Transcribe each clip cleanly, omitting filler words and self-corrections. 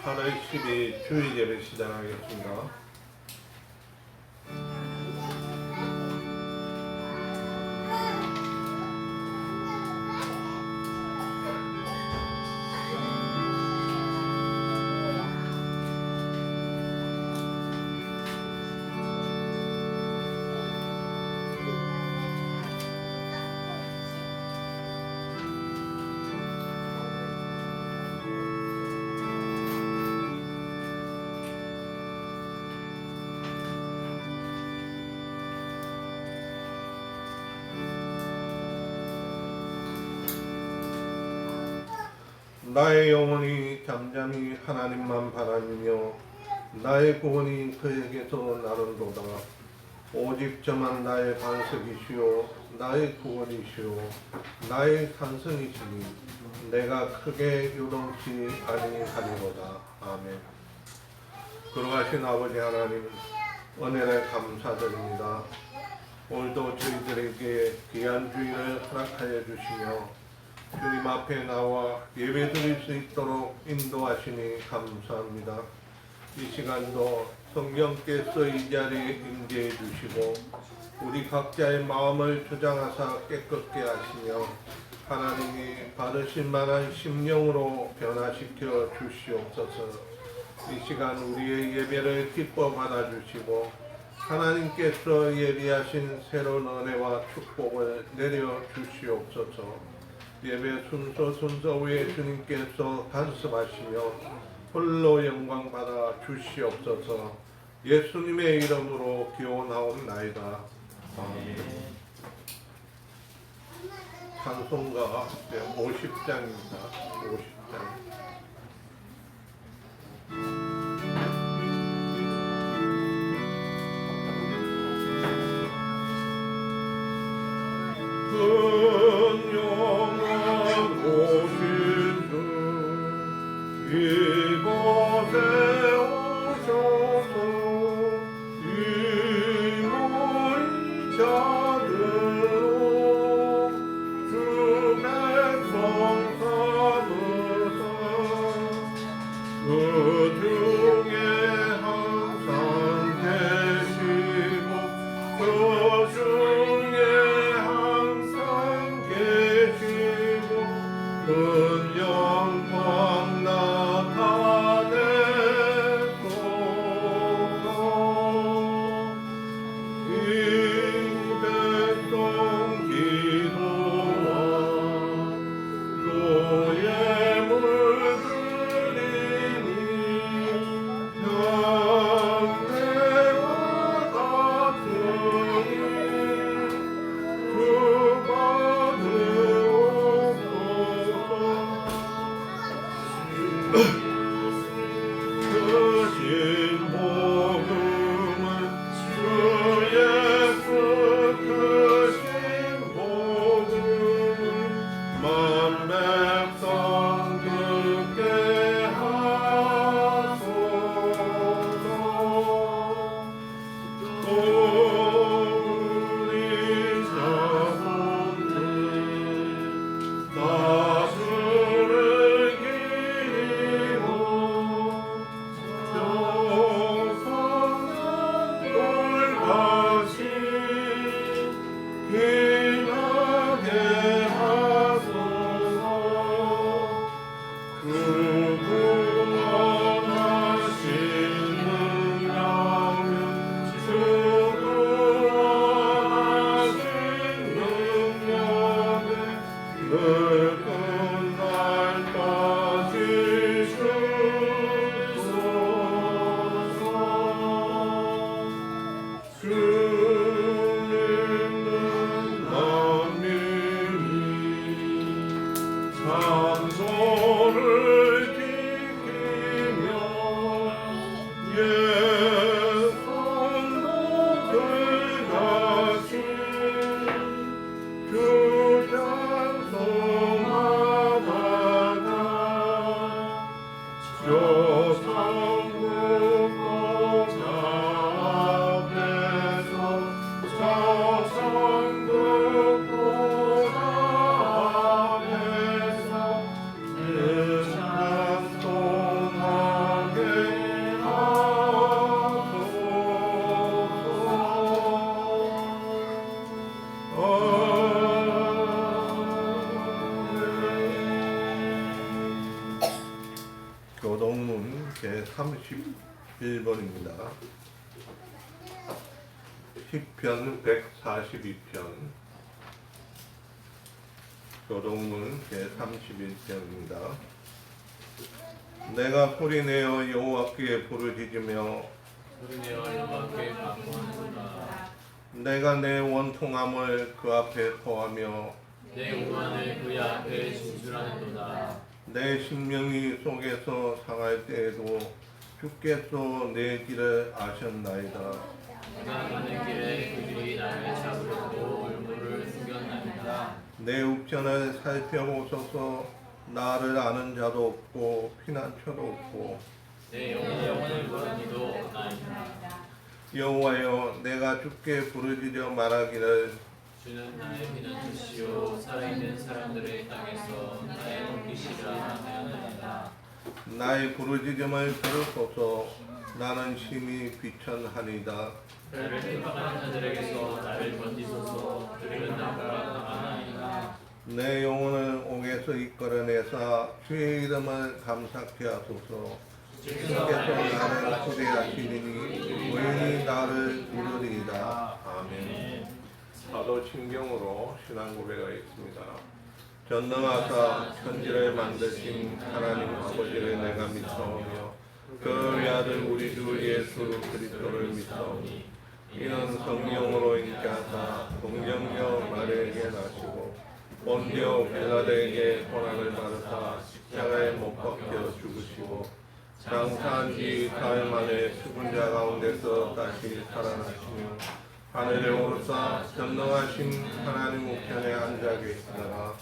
8월 10일 주일 예배 시작하겠습니다. 나의 영혼이 잠잠히 하나님만 바라며 나의 구원이 그에게서 나른도다. 오직 저만 나의 반석이시오 나의 구원이시오 나의 산성이시니 내가 크게 요동치 아니하리로다. 아멘. 거룩하신 아버지 하나님, 은혜를 감사드립니다. 오늘도 저희들에게 귀한 주일을 허락하여 주시며 주님 앞에 나와 예배드릴 수 있도록 인도하시니 감사합니다. 이 시간도 성령께서 이 자리에 임재해 주시고 우리 각자의 마음을 주장하사 깨끗게 하시며 하나님이 받으실 만한 심령으로 변화시켜 주시옵소서. 이 시간 우리의 예배를 기뻐 받아주시고 하나님께서 예비하신 새로운 은혜와 축복을 내려 주시옵소서. 예배 순서 위에 주님께서 간섭하시며 홀로 영광 받아 주시옵소서. 예수님의 이름으로 기원하옵나이다. 아멘. 찬송가 50장입니다. 50장. 근영한 오신 주 이곳에 오셔서 이 모인 자들로 주 백성 삼으사 그 중에 항상 계시고 그 중에 큰 영광 나타내소서. 이 백성 기도와 또 예물 드리니 향내와 같으니 크신 복음은 주 예수 크신 복음은 만 백성 듣게 하소서. 또 우리 자손들 다수를 기리고 빛나게 하소서. 그 구원하신 능력은 주 구원하신 능력은 늘 끝날까지 주소서. 주님은 남님이 찬송을 지키며 예선목을 가신 주 찬송하다가 저 성국 보좌 앞에서 저 성국 보좌 앞에서 찬송하는 교동문 제31번입니다. 시편 142편. 교동문 제31편입니다. 내가 소리내어 여호와께 부르짖으며 내가 내 원통함을 그 앞에 토하며 내 오만을 그의 앞에 진술하는도다. 내 심령이 속에서 상할 때에도 주께서 내 길을 아셨나이다. 내가 가는 길에 그들이 나를 잡으려고 얼굴을 숙였나이다. 내 우편을 살펴보소서. 나를 아는 자도 없고 피난처도 없고. 내 영혼을 부르는 이도 없나이다. 여호와여, 내가 주께 부르짖어 말하기를 주는 나의 피난처시요 살아있는 사람들의 땅에서 나의 먹기시라 하였나이다. 나의 부르짖음을 들으소서. 나는 심히 비천하니다. 나를 핍박하는 자들에게서 나를 건지소서. 들으면 나가 강하나이다. 내 영혼을 옥에서 이끌어내사 주의 이름을 감사케 하소서. 주께서 나를 구대하시리니 의인이 나를 부르리이다. 아멘. 사도 신경으로 신앙 고백하겠습니다. 전능하사 천지를 만드신 하나님 아버지를 내가 믿사오며 그 외아들 우리 주 예수 그리스도를 믿사오니 이는 성령으로 인자하사 동정녀 마리아에게 나시고 본디오 빌라도에게 고난을 받으사 십자가에 못 박혀 죽으시고 장사한 지 사흘 만에 죽은 자 가운데서 다시 살아나시며 하늘에 오르사 전능하신 하나님 우편에 앉아 계시다가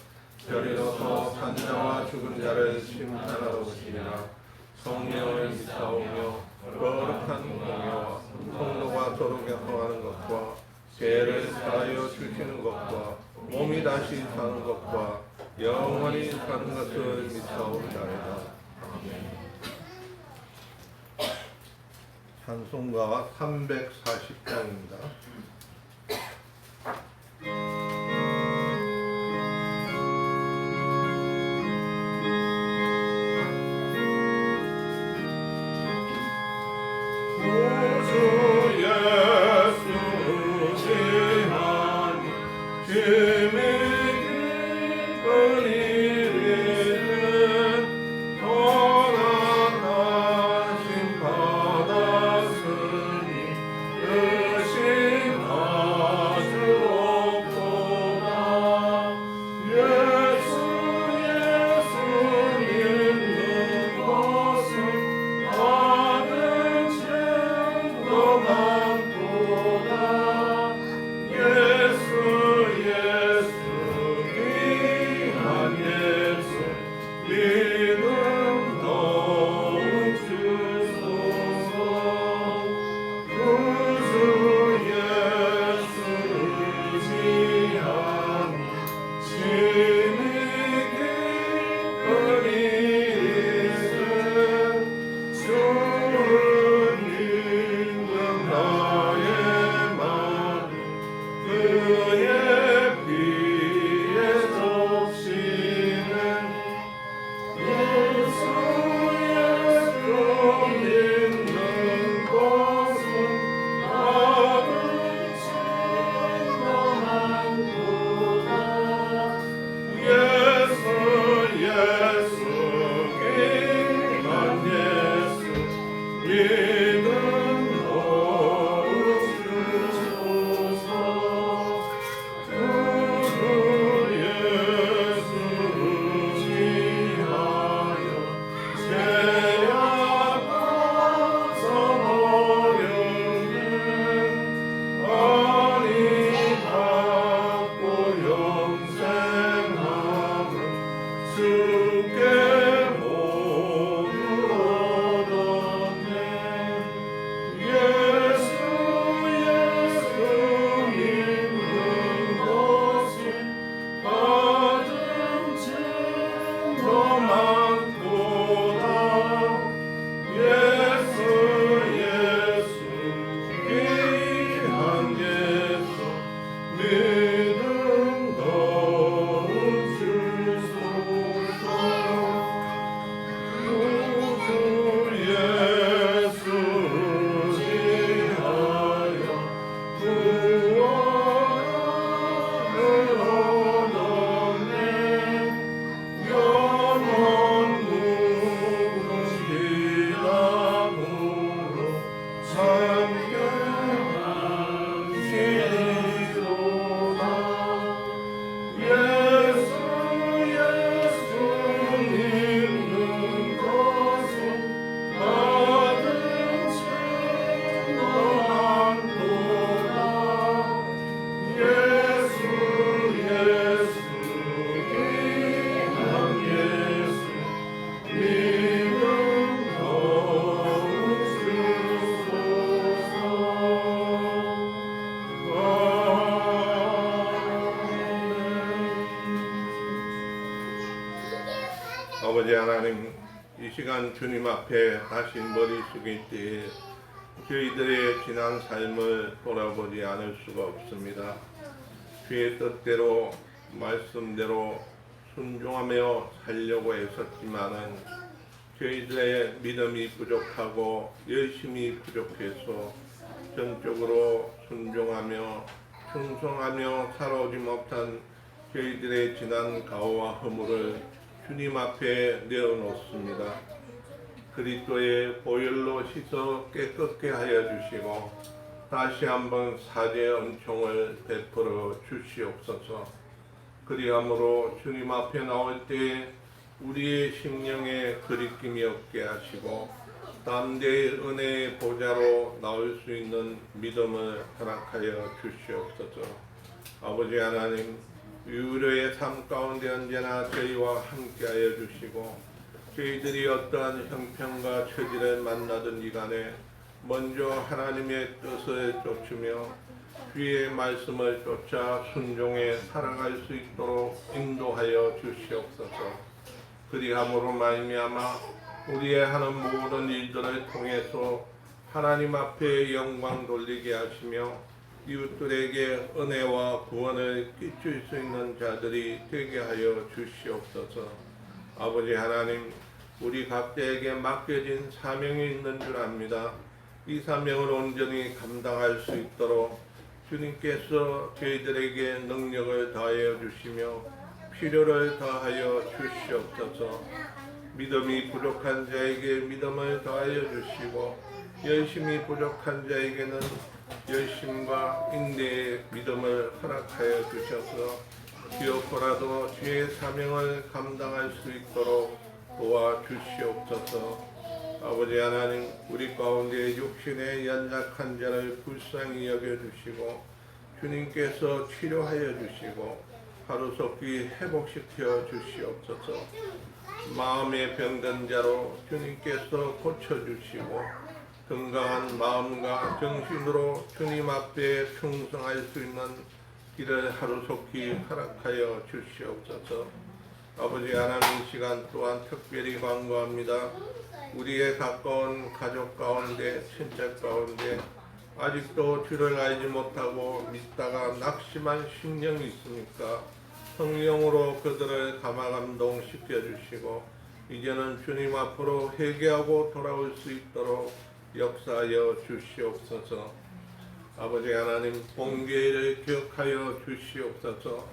저리로서 산자와 죽은 자를 심판하러 오시리라. 성령을 믿사오며 거룩한 공예와 성도가 서로 교통하는 것과 죄를 사하여 주시는 것과 몸이 다시 사는 것과 영원히 사는 것을 믿사옵나이다. 아멘. 찬송가 340장입니다. 하나님, 이 시간 주님 앞에 다시 머리 숙일 때에 저희들의 지난 삶을 돌아보지 않을 수가 없습니다. 주의 뜻대로 말씀대로 순종하며 살려고 애썼지만은 저희들의 믿음이 부족하고 열심히 부족해서 전적으로 순종하며 충성하며 살아오지 못한 저희들의 지난 가오와 허물을 주님 앞에 내어놓습니다. 그리스도의 보혈로 씻어 깨끗게 하여 주시고 다시 한번 사죄의 은총을 베풀어 주시옵소서. 그리함으로 주님 앞에 나올 때 우리의 심령에 그리낌이 없게 하시고 담대의 은혜의 보좌로 나올 수 있는 믿음을 허락하여 주시옵소서. 아버지 하나님, 유료의 삶 가운데 언제나 저희와 함께하여 주시고 저희들이 어떠한 형편과 처지를 만나든 이간에 먼저 하나님의 뜻을 쫓으며 주의 말씀을 쫓아 순종해 살아갈 수 있도록 인도하여 주시옵소서. 그리함으로 말미암아 우리의 하는 모든 일들을 통해서 하나님 앞에 영광 돌리게 하시며 이웃들에게 은혜와 구원을 끼칠 수 있는 자들이 되게 하여 주시옵소서. 아버지 하나님, 우리 각자에게 맡겨진 사명이 있는 줄 압니다. 이 사명을 온전히 감당할 수 있도록 주님께서 저희들에게 능력을 더하여 주시며 필요를 더하여 주시옵소서. 믿음이 부족한 자에게 믿음을 더하여 주시고 열심이 부족한 자에게는 열심과 인내의 믿음을 허락하여 주셔서 기어코라도 주의 사명을 감당할 수 있도록 도와주시옵소서. 아버지 하나님, 우리 가운데 육신의 연약한 자를 불쌍히 여겨주시고 주님께서 치료하여 주시고 하루속히 회복시켜 주시옵소서. 마음의 병든 자로 주님께서 고쳐주시고 건강한 마음과 정신으로 주님 앞에 충성할 수 있는 길을 하루속히 허락하여 주시옵소서. 아버지 하나님, 이 시간 또한 특별히 간구합니다. 우리의 가까운 가족 가운데 친척 가운데 아직도 주를 알지 못하고 믿다가 낙심한 심령이 있습니까? 성령으로 그들을 감화감동 시켜주시고 이제는 주님 앞으로 회개하고 돌아올 수 있도록 역사하여 주시옵소서. 아버지 하나님, 본교회를 기억하여 주시옵소서.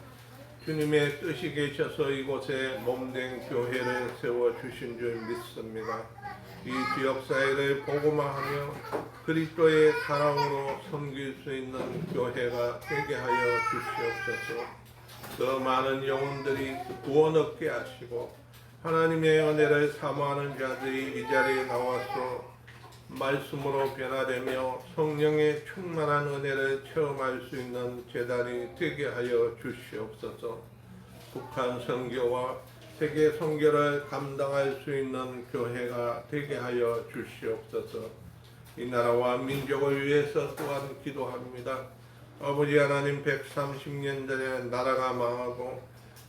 주님의 뜻이 계셔서 이곳에 몸된 교회를 세워주신 줄 믿습니다. 이 지역사회를 복음화하며 그리스도의 사랑으로 섬길 수 있는 교회가 되게 하여 주시옵소서. 더 많은 영혼들이 구원 얻게 하시고 하나님의 은혜를 사모하는 자들이 이 자리에 나와서 말씀으로 변화되며 성령의 충만한 은혜를 체험할 수 있는 제단이 되게 하여 주시옵소서. 북한 선교와 세계 선교를 감당할 수 있는 교회가 되게 하여 주시옵소서. 이 나라와 민족을 위해서 또한 기도합니다. 아버지 하나님, 130년 전에 나라가 망하고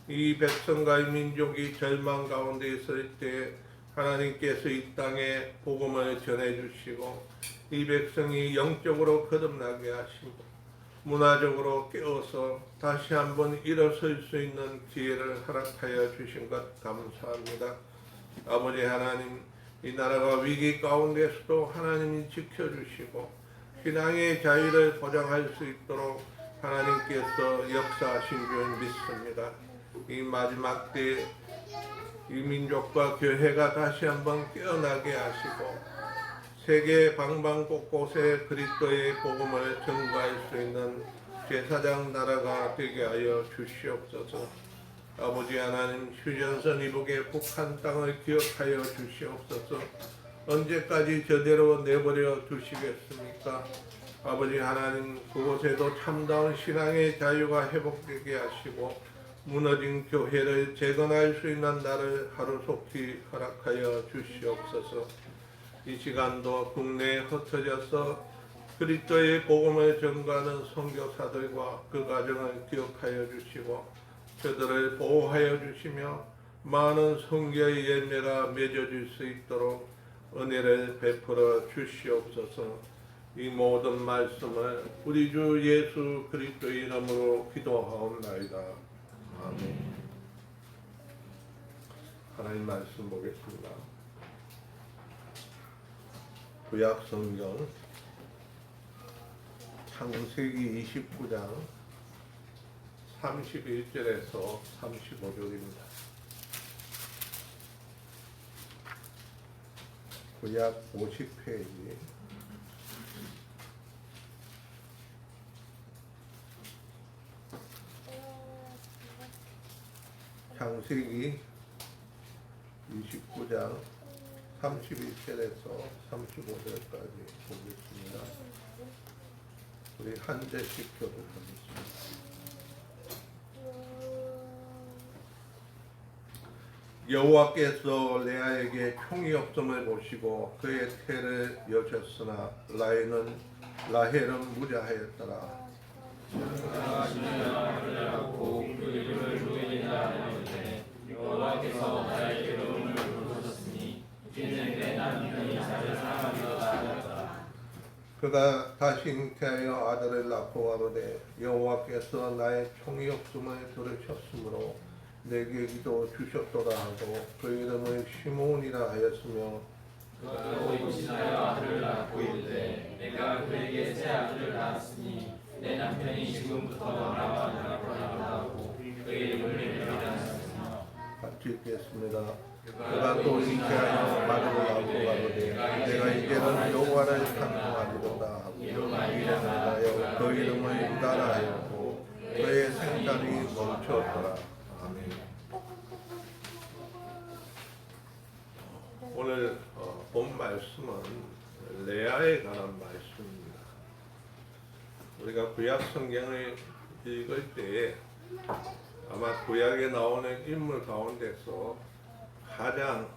이 백성과 이 민족이 절망 가운데 있을 때 하나님께서 이 땅에 복음을 전해주시고 이 백성이 영적으로 거듭나게 하시고 문화적으로 깨어서 다시 한번 일어설 수 있는 기회를 허락하여 주신 것 감사합니다. 아버지 하나님, 이 나라가 위기 가운데서도 하나님이 지켜주시고 신앙의 자유를 보장할 수 있도록 하나님께서 역사하신 줄 믿습니다. 이 마지막 때 이 민족과 교회가 다시 한번 깨어나게 하시고 세계 방방 곳곳에 그리스도의 복음을 전가할 수 있는 제사장 나라가 되게 하여 주시옵소서. 아버지 하나님, 휴전선 이북의 북한 땅을 기억하여 주시옵소서. 언제까지 저대로 내버려 두시겠습니까? 아버지 하나님, 그곳에도 참다운 신앙의 자유가 회복되게 하시고 무너진 교회를 재건할 수 있는 날을 하루속히 허락하여 주시옵소서. 이 시간도 국내에 흩어져서 그리스도의 복음을 전가하는 선교사들과 그 가정을 기억하여 주시고 저들을 보호하여 주시며 많은 성교의 열매가 맺어질 수 있도록 은혜를 베풀어 주시옵소서. 이 모든 말씀을 우리 주 예수 그리스도의 이름으로 기도하옵나이다. 아멘. 하나님 말씀 보겠습니다. 구약 성경 창세기 29장 31절에서 35절입니다. 구약 50페이지 창세기 29장 31절에서 35절까지 보겠습니다. 우리 한 절씩 교독하겠습니다. 여호와께서 레아에게 총이 없음을 보시고 그의 태를 여셨으나 라헬은 무자하였더라. 여호와께서 나의 괴로움을 보셨으니 이제는 내 남편이 나를 사랑하며 나아졌다. 그가 다시 잉태하여 아들을 낳고 가로되 여호와께서 나의 총이 없음을 들으셨으므로 내게 기도 주셨도다 하고 그 이름을 시몬이라 하였으며 그가 임신하여 아들을 낳고 이르되 내가 그에게 새 아들을 낳았으니 내 남편이 지금부터 나와 나아가라 하고 그의 이름을 베냐민이라 하였으며 같이 읽겠습니다. 그가 또 잉태하여 아들을 낳고 가로되 내가 이제는 여호와를 찬송하리로다 하고 이름을 하여 그 이름을 유다라 하였고 그의 생산이 멈추었더라. 아멘. 오늘 본 말씀은 레아에 관한 말씀입니다. 우리가 구약 성경을 읽을 때 아마 구약에 나오는 인물 가운데서 가장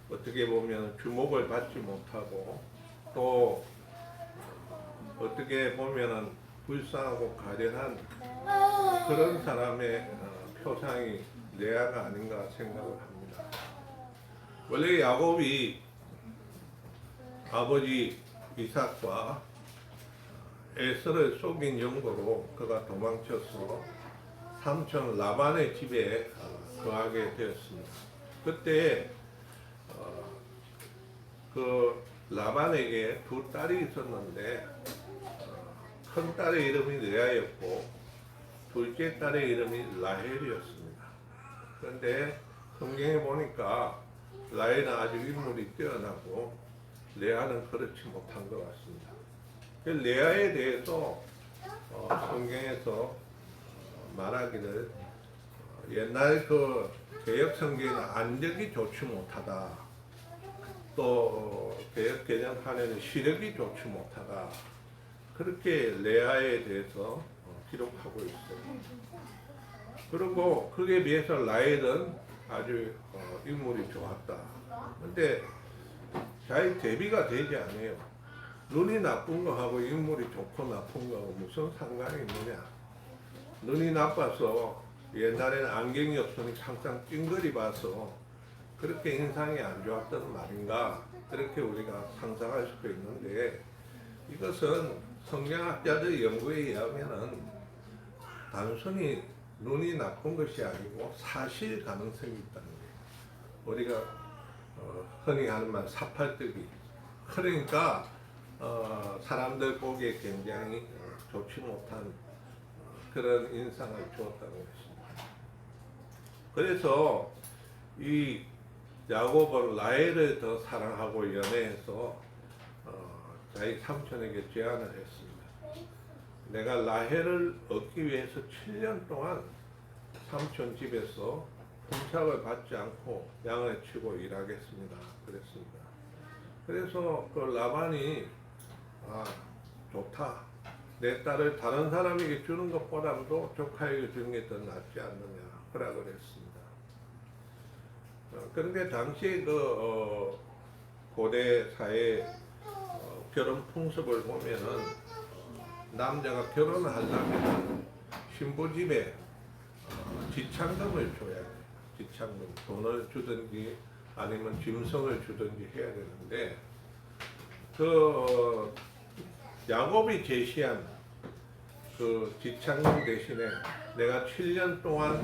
어떻게 보면 주목을 받지 못하고 또 어떻게 보면은 불쌍하고 가련한 그런 사람의 표상이 레아가 아닌가 생각을 합니다. 원래 야곱이 아버지 이삭과 에서를 속인 영고로 그가 도망쳐서 삼촌 라반의 집에 거하게 되었습니다. 그때 그 라반에게 두 딸이 있었는데 큰 딸의 이름이 레아였고 둘째 딸의 이름이 라헬이었습니다. 그런데 성경에 보니까 라헬은 아주 인물이 뛰어나고 레아는 그렇지 못한 것 같습니다. 레아에 대해서 성경에서 말하기를 옛날 그 개혁 성경에는 안적이 좋지 못하다, 또 개혁 개정판에는 시력이 좋지 못하다, 그렇게 레아에 대해서 기록하고 있어요. 그리고 그에 비해서 라헬은 아주 인물이 좋았다. 근데 잘 대비가 되지 않아요. 눈이 나쁜 거하고 인물이 좋고 나쁜 거하고 무슨 상관이 있느냐. 눈이 나빠서 옛날에는 안경이 없으니 항상 찡그리 봐서 그렇게 인상이 안 좋았던 말인가, 그렇게 우리가 상상할 수도 있는데, 이것은 성경학자들 연구에 의하면은 단순히 눈이 나쁜 것이 아니고 사실 가능성이 있다는 거예요. 우리가 흔히 하는 말 사팔뜨기, 그러니까 사람들 보기에 굉장히 좋지 못한 그런 인상을 주었다는 것입니다. 그래서 이 야곱은 라헬을 더 사랑하고 연애해서 자기 삼촌에게 제안을 했습니다. 내가 라헬을 얻기 위해서 7년 동안 삼촌 집에서 품삯을 받지 않고 양을 치고 일하겠습니다. 그랬습니다. 그래서 그 라반이 좋다. 내 딸을 다른 사람에게 주는 것보다도 조카에게 주는 게 더 낫지 않느냐. 그라 그랬습니다. 그런데 당시 그 고대 사회 결혼 풍습을 보면은 남자가 결혼을 하려면 신부 집에 지참금을 줘야 돼요. 지참금, 돈을 주든지 아니면 짐승을 주든지 해야 되는데 그 야곱이 제시한 그 지참금 대신에 내가 7년 동안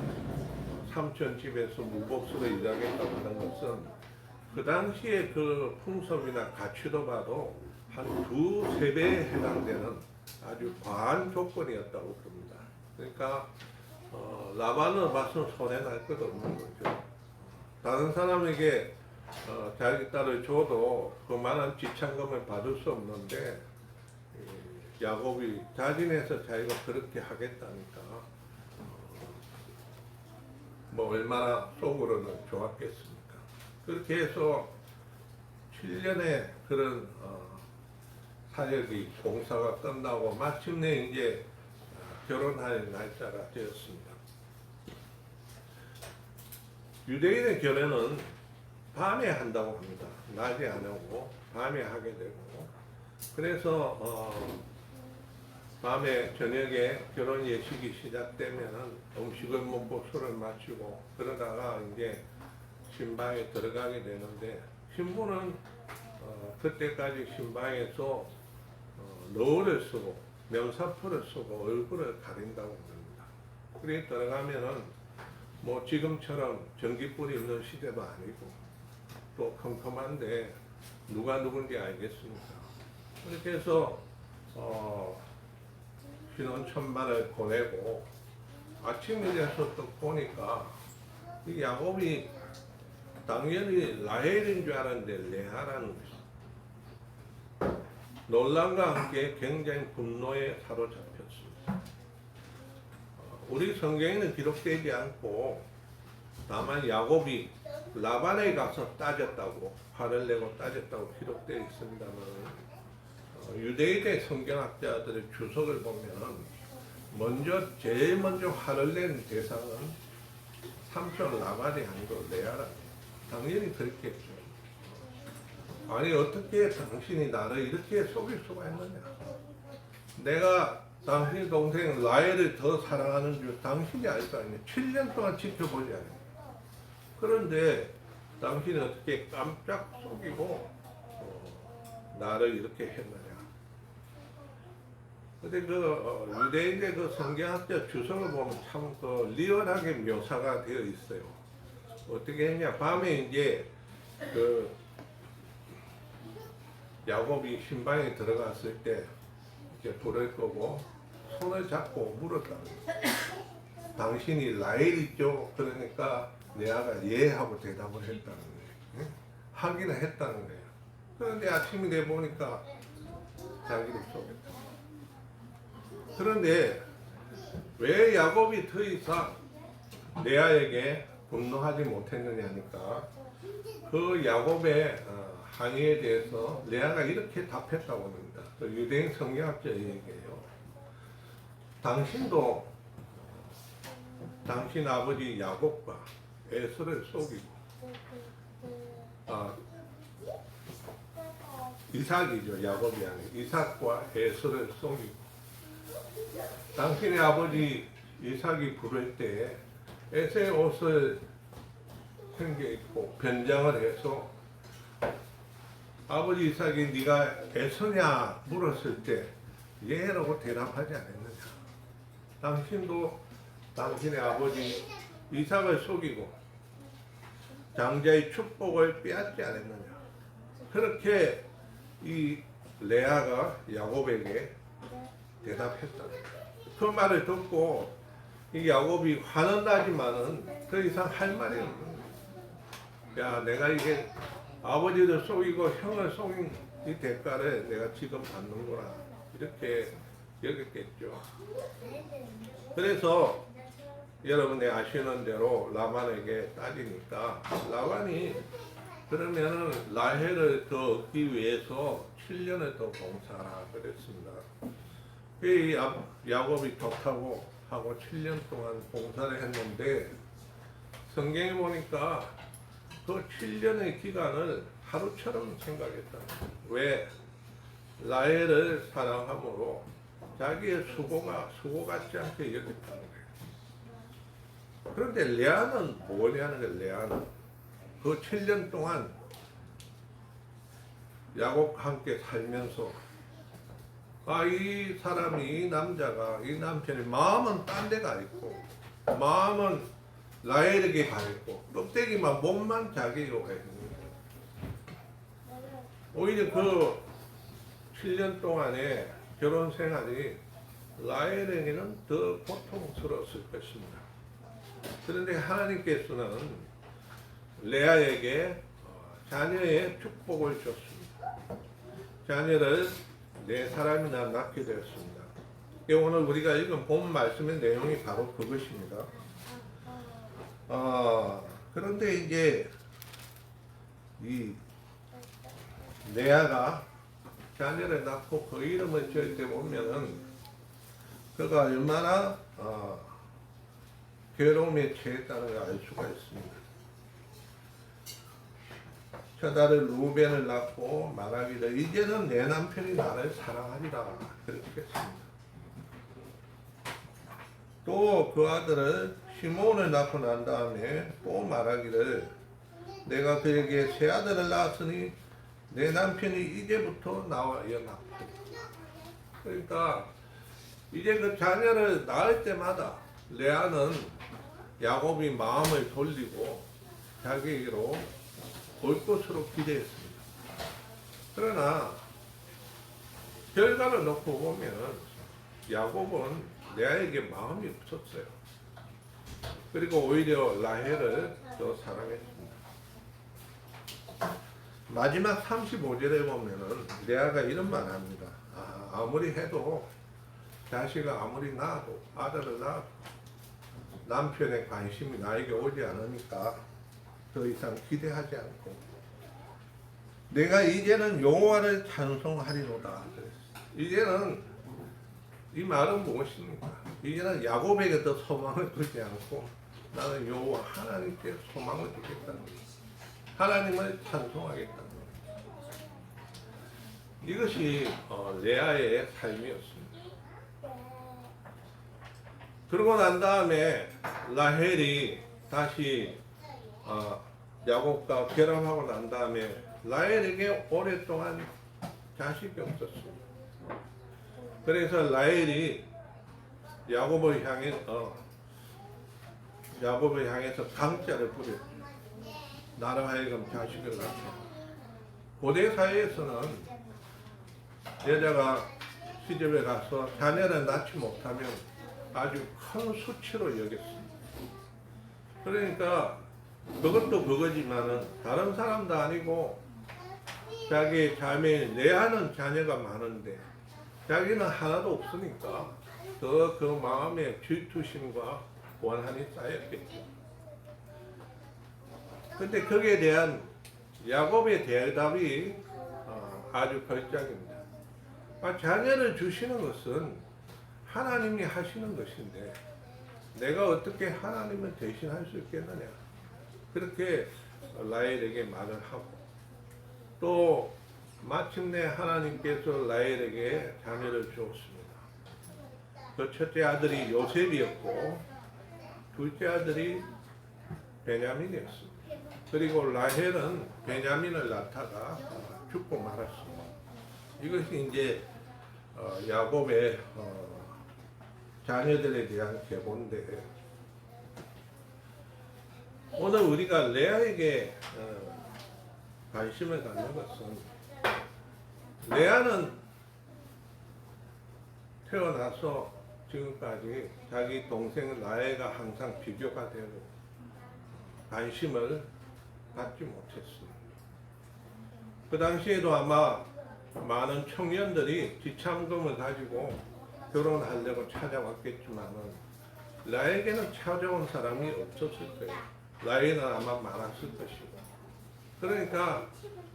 삼촌 집에서 무복수로 일하겠다고 하는 것은 그 당시에 그 풍습이나 가치로 봐도 한 2~3배에 해당되는 아주 과한 조건이었다고 봅니다. 그러니까 라반은 봐서 손해날 것 없는 거죠. 다른 사람에게 자기 딸을 줘도 그만한 지참금을 받을 수 없는데 야곱이 자진해서 자기가 그렇게 하겠다니까 뭐 얼마나 속으로는 좋았겠습니까. 그렇게 해서 7년의 그런 사역이 공사가 끝나고 마침내 이제 결혼할 날짜가 되었습니다. 유대인의 결혼은 밤에 한다고 합니다. 낮에 안 하고 밤에 하게 되고 그래서 밤에 저녁에 결혼 예식이 시작되면은 음식을 먹고 술을 마시고 그러다가 이제 신방에 들어가게 되는데 신부는 그때까지 신방에서 너울을 쓰고 명사포를 쓰고 얼굴을 가린다고 합니다. 그래 들어가면은 뭐 지금처럼 전기불이 있는 시대도 아니고 또 컴컴한데 누가 누군지 알겠습니까? 그렇게 해서 신혼천만을 보내고 아침에 돼서 또 보니까 이 야곱이 당연히 라헬인 줄 알았는데 레아라는 것이 놀람과 함께 굉장히 분노에 사로잡혔습니다. 우리 성경에는 기록되지 않고 다만 야곱이 라반에 가서 따졌다고 화를 내고 따졌다고 기록되어 있습니다만 유대인의 성경학자들의 주석을 보면 제일 먼저 화를 낸 대상은 삼촌 라반이 아니고 레아라. 당연히 그렇겠죠. 아니 어떻게 당신이 나를 이렇게 속일 수가 있느냐. 내가 당신 동생 라헬을 더 사랑하는 줄 당신이 알 거 아니냐. 7년 동안 지켜보지 않아요. 그런데 당신이 어떻게 깜짝 속이고 나를 이렇게 했느냐. 근데 그 유대인의 그 성경학자 주석을 보면 참 그 리얼하게 묘사가 되어 있어요. 어떻게 했냐. 밤에 이제 그 야곱이 신방에 들어갔을 때 이제 불을 끄고 손을 잡고 물었다. 당신이 라헬이죠? 그러니까 레아가 예 하고 대답을 했다는 거예요. 응? 하기는 했다는 거예요. 그런데 아침이 돼 보니까 자기를 속였다. 그런데 왜 야곱이 더 이상 레아에게 분노하지 못했느냐니까 그 야곱의 항의에 대해서 레아가 이렇게 답했다고 합니다. 그 유대인 성경학자의 얘기예요. 당신도 당신 아버지 야곱과 에서를 속이고 이삭이죠. 야곱이 아니고 이삭과 에서를 속이고 당신의 아버지 이삭이 부를 때 에서의 옷을 챙겨 입고 변장을 해서 아버지 이삭이 네가 에서냐 물었을 때 예라고 대답하지 않았느냐. 당신도 당신의 아버지 이삭을 속이고 장자의 축복을 빼앗지 않았느냐. 그렇게 이 레아가 야곱에게 대답했다. 그 말을 듣고 이 야곱이 화는 나지만은 더 이상 할 말이 없는 거야. 야, 내가 이게 아버지를 속이고 형을 속인 이 대가를 내가 지금 받는구나. 이렇게 여겼겠죠. 그래서 여러분이 아시는 대로 라반에게 따지니까 라반이 그러면은 라헬을 더 얻기 위해서 7년을 더 봉사하라 그랬습니다. 이 야곱이 좋다고 하고 7년 동안 봉사를 했는데 성경에 보니까 그 7년의 기간을 하루처럼 생각했다. 왜? 라헬을 사랑함으로 자기의 수고 같지 않게 여겼다는 거예요. 그런데 레아는 뭐냐는 거예요. 레아는 그 7년 동안 야곱과 함께 살면서 이 사람이, 이 남자가, 이 남편이 마음은 딴 데 가 있고 마음은 라헬에게 가 있고 껍데기만 몸만 자기로 가 있는 거예요. 오히려 그 7년 동안의 결혼 생활이 라헬에게는 더 고통스러웠을 것입니다. 그런데 하나님께서는 레아에게 자녀의 축복을 줬습니다. 자녀를 4사람이나 낳게 되었습니다. 오늘 우리가 읽은 본 말씀의 내용이 바로 그것입니다. 그런데 이제 이 레아가 자녀를 낳고 그 이름을 지을 때 보면은 그가 얼마나 괴로움에 처했다는 걸 알 수가 있습니다. 첫 아들 루벤을 낳고 말하기를 이제는 내 남편이 나를 사랑하리라 그렇게 했습니다. 또 그 아들을 시몬을 낳고 난 다음에 또 말하기를 내가 그에게 새 아들을 낳았으니 내 남편이 이제부터 나와 낳고. 그러니까 이제 그 자녀를 낳을 때마다 레아는 야곱이 마음을 돌리고 자기에게로 올 것으로 기대했습니다. 그러나 결과를 놓고 보면 야곱은 레아에게 마음이 없었어요. 그리고 오히려 라헬을 더 사랑했습니다. 마지막 35절에 보면은 레아가 이런 말 합니다. 아무리 해도 자식을 아무리 낳아도 아들을 낳아도 남편의 관심이 나에게 오지 않으니까 더 이상 기대하지 않고 내가 이제는 여호와를 찬송하리로다. 이제는 이 말은 무엇입니까? 이제는 야곱에게 더 소망을 두지 않고 나는 여호와 하나님께 소망을 두겠다는 거예요. 하나님을 찬송하겠다는 거예요. 이것이 레아의 삶이었습니다. 그러고 난 다음에 라헬이 다시 야곱과 결혼하고 난 다음에 라헬에게 오랫동안 자식이 없었습니다. 그래서 라헬이 야곱을 향해서 강자를 부렸죠. 나로 하여금 자식을 낳게. 고대 사회에서는 여자가 시집에 가서 자녀를 낳지 못하면 아주 큰 수치로 여겼습니다. 그러니까 그것도 그거지만은 다른 사람도 아니고 자기 자매인 레아는 자녀가 많은데 자기는 하나도 없으니까 더 그 마음에 질투심과 원한이 쌓였겠죠. 근데 거기에 대한 야곱의 대답이 아주 걸작입니다. 자녀를 주시는 것은 하나님이 하시는 것인데 내가 어떻게 하나님을 대신할 수 있겠느냐. 그렇게 라헬에게 말을 하고 또 마침내 하나님께서 라헬에게 자녀를 주었습니다. 그 첫째 아들이 요셉이었고 둘째 아들이 베냐민이었습니다. 그리고 라헬은 베냐민을 낳다가 죽고 말았습니다. 이것이 이제 야곱의 자녀들에 대한 계보인데 오늘 우리가 레아에게 관심을 갖는 것은 레아는 태어나서 지금까지 자기 동생 라헬과 항상 비교가 되고 관심을 받지 못했습니다. 그 당시에도 아마 많은 청년들이 지참금을 가지고 결혼하려고 찾아왔겠지만은 라헬에게는 찾아온 사람이 없었을 거예요. 라헬은 아마 많았을 것이고. 그러니까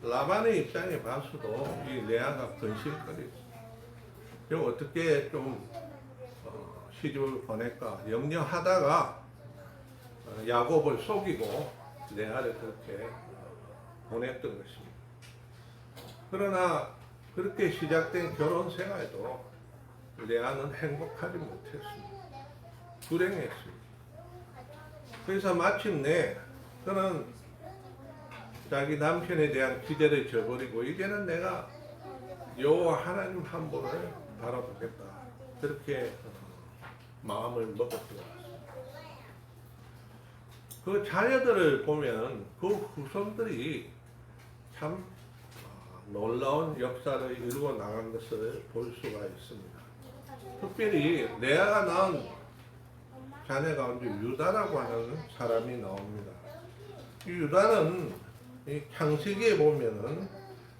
라반의 입장에 봐서도 이 레아가 근심거렸어요. 어떻게 좀 시집을 보낼까 염려하다가 야곱을 속이고 레아를 그렇게 보냈던 것입니다. 그러나 그렇게 시작된 결혼 생활도 레아는 행복하지 못했습니다. 불행했습니다. 그래서 마침내 그는 자기 남편에 대한 기대를 저버리고 이제는 내가 여호와 하나님 한 분을 바라보겠다. 그렇게 마음을 먹었더라. 그 자녀들을 보면 그 후손들이 참 놀라운 역사를 이루어 나간 것을 볼 수가 있습니다. 특별히 레아가 낳은 자녀 가운데 유다라고 하는 사람이 나옵니다. 이 유다는 이 창세기에 보면은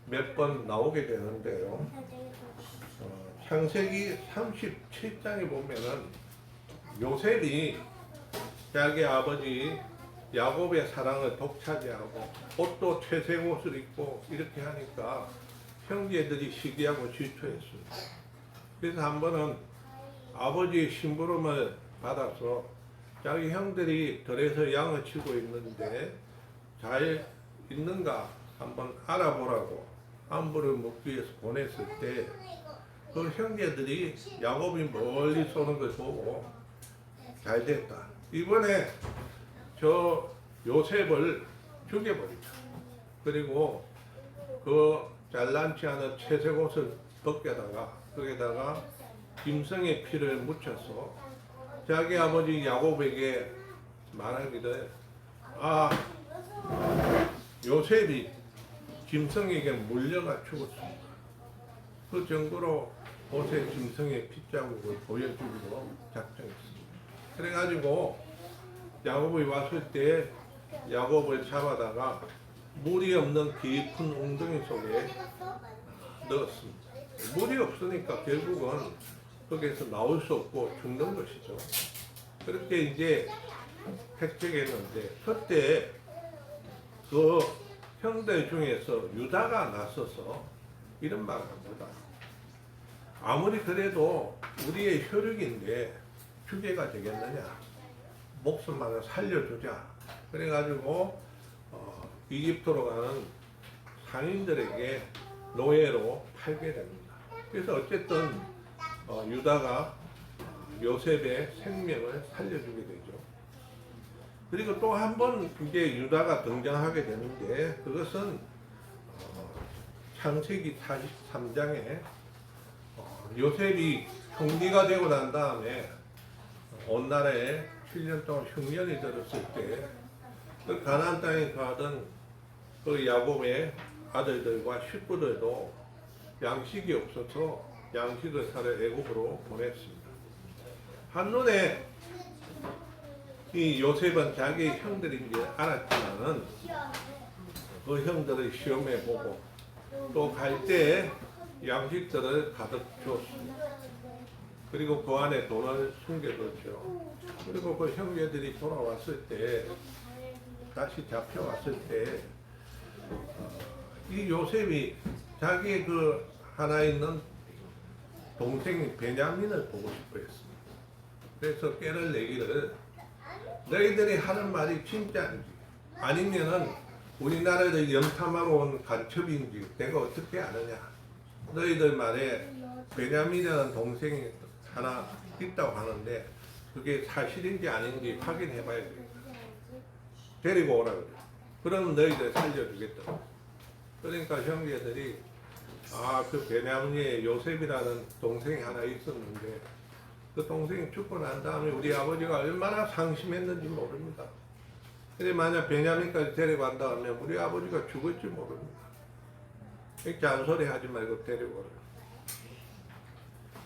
몇 번 나오게 되는데요. 창세기 37장에 보면은 요셉이 자기 아버지 야곱의 사랑을 독차지하고 옷도 채색 옷을 입고 이렇게 하니까 형제들이 시기하고 질투했습니다. 그래서 한 번은 아버지의 심부름을 받아서 자기 형들이 들에서 양을 치고 있는데 잘 있는가 한번 알아보라고 안부를 묻기 위해서 보냈을 때 그 형제들이 야곱이 멀리 쏘는 걸 보고 잘 됐다. 이번에 저 요셉을 죽여버리자. 그리고 그 잘난치 않은 채색 옷을 벗겨다가 거기다가 짐승의 피를 묻혀서 자기 아버지 야곱에게 말하기를 요셉이 짐승에게 물려가 죽었습니다. 그 정도로 옷에 짐승의 핏자국을 보여주기로 작정했습니다. 그래가지고 야곱이 왔을 때 야곱을 잡아다가 물이 없는 깊은 웅덩이 속에 넣었습니다. 물이 없으니까 결국은 거기에서 나올 수 없고 죽는 것이죠. 그렇게 이제 택책했는데 그때 그 형들 중에서 유다가 나서서 이런 말을 합니다. 아무리 그래도 우리의 혈육인데 주제가 되겠느냐? 목숨만을 살려주자. 그래가지고 이집트로 가는 상인들에게 노예로 팔게 됩니다. 그래서 어쨌든 유다가 요셉의 생명을 살려주게 되죠. 그리고 또 한 번 이제 유다가 등장하게 되는데 그것은 창세기 43장에 요셉이 형기가 되고 난 다음에 온 나라에 7년 동안 흉년이 들었을 때 그 가나안 땅에 가던 그 야곱의 아들들과 식구들도 양식이 없어서 양식을 사러 애굽으로 보냈습니다. 한눈에 이 요셉은 자기 형들인 줄 알았지만은 그 형들을 시험해보고 또 갈 때 양식들을 가득 주었습니다. 그리고 그 안에 돈을 숨겨뒀죠. 그리고 그 형제들이 돌아왔을 때 다시 잡혀왔을 때 이 요셉이 자기 그 하나 있는 동생인 베냐민을 보고 싶어 했습니다. 그래서 꾀를 내기를 너희들이 하는 말이 진짜인지 아니면은 우리나라를 염탐하러 온 간첩인지 내가 어떻게 아느냐. 너희들 말에 베냐민이라는 동생이 하나 있다고 하는데 그게 사실인지 아닌지 확인해 봐야 되겠다. 데리고 오라 그래. 그러면 너희들 살려주겠다. 그러니까 형제들이 그 베냐민의 요셉이라는 동생이 하나 있었는데 그 동생이 죽고 난 다음에 우리 아버지가 얼마나 상심했는지 모릅니다. 근데 만약 베냐민까지 데려간다 하면 우리 아버지가 죽을지 모릅니다. 잔소리 하지 말고 데리고 오라.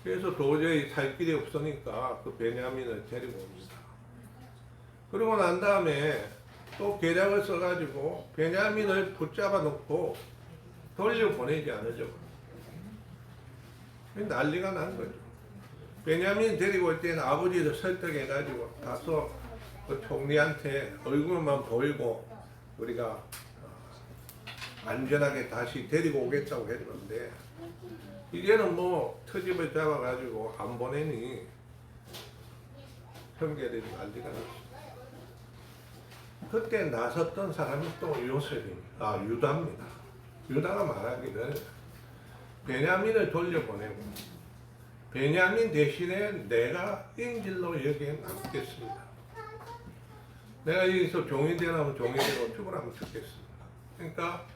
그래서 도저히 살 길이 없으니까 그 베냐민을 데리고 옵니다. 그러고 난 다음에 또 계략을 써가지고 베냐민을 붙잡아 놓고 돌려보내지 않으죠. 난리가 난 거죠. 베냐민 데리고 올 때는 아버지를 설득해가지고 가서 그 총리한테 얼굴만 보이고 우리가 안전하게 다시 데리고 오겠다고 했는데 이제는 뭐 트집을 잡아가지고 안 보내니 형제들이 난리가 났습니다. 그때 나섰던 사람이 또 요셉입니다. 유다입니다. 유다가 말하기를 베냐민을 돌려보내고 베냐민 대신에 내가 인질로 여기에 남겠습니다. 내가 여기서 종이 되라면 종이 되고 죽으라면 죽겠습니다. 그러니까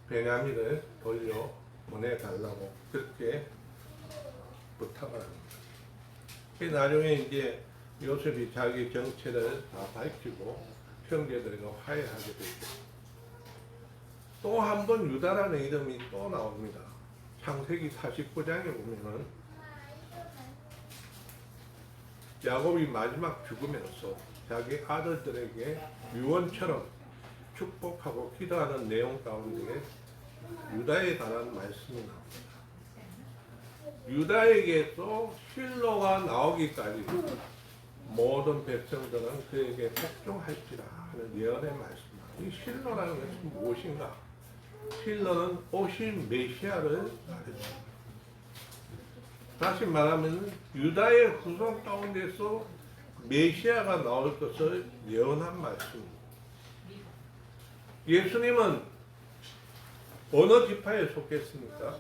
베냐민을 돌려 보내달라고 그렇게 부탁을 합니다. 나중에 이제 요셉이 자기 정체를 다 밝히고 형제들과 화해하게 되죠. 또 한 번 유다라는 이름이 또 나옵니다. 창세기 49장에 보면은 야곱이 마지막 죽으면서 자기 아들들에게 유언처럼 축복하고 기도하는 내용 가운데 유다에 관한 말씀이 나옵니다. 유다에게 또 실로가 나오기까지 모든 백성들은 그에게 복종할지라 하는 예언의 말씀. 이 실로라는 것은 무엇인가? 실로는 오신 메시아를 말해줍니다. 다시 말하면 유다의 후손 가운데서 메시아가 나올 것을 예언한 말씀입니다. 예수님은 어느 지파에 속했습니까?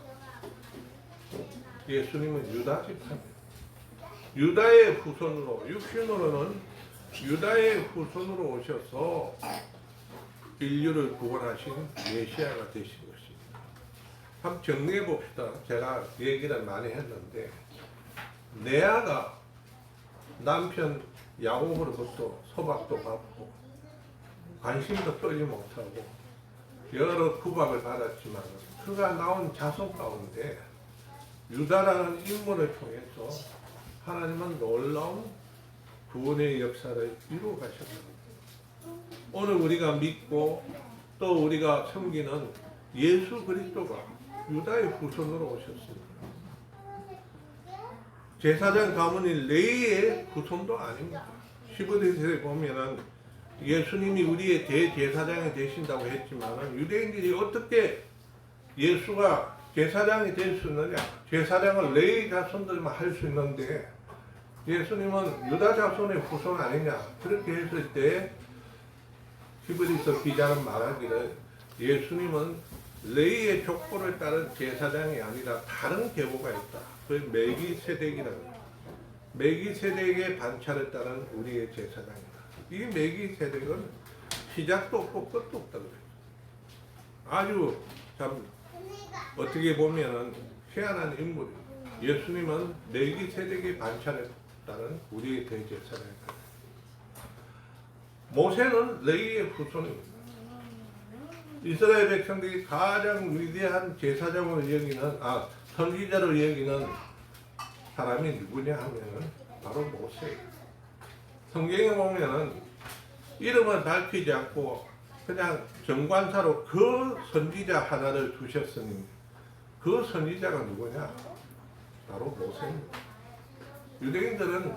예수님은 유다 지파입니다. 유다의 후손으로, 육신으로는 유다의 후손으로 오셔서 인류를 구원하신 메시아가 되신 것입니다. 한번 정리해 봅시다. 제가 얘기를 많이 했는데 레아가 남편 야곱으로부터 소박도 받고 관심도 끌지 못하고 여러 구박을 받았지만 그가 낳은 자손 가운데 유다라는 인물을 통해서 하나님은 놀라운 구원의 역사를 이루어 가셨습니다. 오늘 우리가 믿고 또 우리가 섬기는 예수 그리스도가 유다의 후손으로 오셨습니다. 제사장 가문인 레위의 후손도 아닙니다. 15절에 보면은 예수님이 우리의 대제사장이 되신다고 했지만 유대인들이 어떻게 예수가 제사장이 될 수 있느냐? 제사장을 레위 자손들만 할 수 있는데 예수님은 유다 자손의 후손 아니냐? 그렇게 했을 때 히브리서 기자는 말하기를 예수님은 레위의 족보를 따른 제사장이 아니라 다른 계보가 있다. 그 멜기세덱이라는 멜기세덱의 반차를 따른 우리의 제사장이다. 이 멜기세덱은 시작도 없고 끝도 없다고 해요. 아주 참 어떻게 보면은 희한한 인물이에요. 예수님은 멜기세덱의 반차를 따른 우리의 대제사장이다. 모세는 레위의 후손입니다. 이스라엘 백성들이 가장 위대한 제사장으로 여기는 선지자로 여기는 사람이 누구냐 하면은 바로 모세예요. 성경에 보면은 이름을 밝히지 않고 그냥 정관사로 그 선지자 하나를 두셨으니 그 선지자가 누구냐? 바로 모세입니다. 유대인들은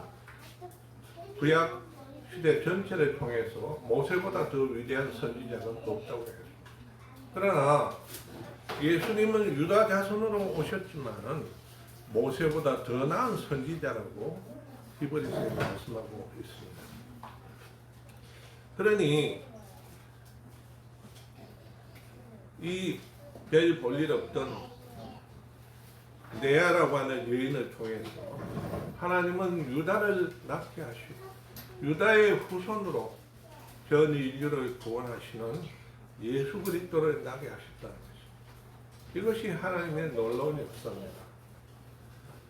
구약 시대 전체를 통해서 모세보다 더 위대한 선지자는 없다고 해요. 그러나 예수님은 유다 자손으로 오셨지만은 모세보다 더 나은 선지자라고 히브리서에 말씀하고 있습니다. 그러니 이 별 볼 일 없던 레아라고 하는 여인을 통해서 하나님은 유다를 낳게 하시고 유다의 후손으로 전 인류를 구원하시는 예수 그리스도를 낳게 하셨다는 것입니다. 이것이 하나님의 놀라운 역사입니다.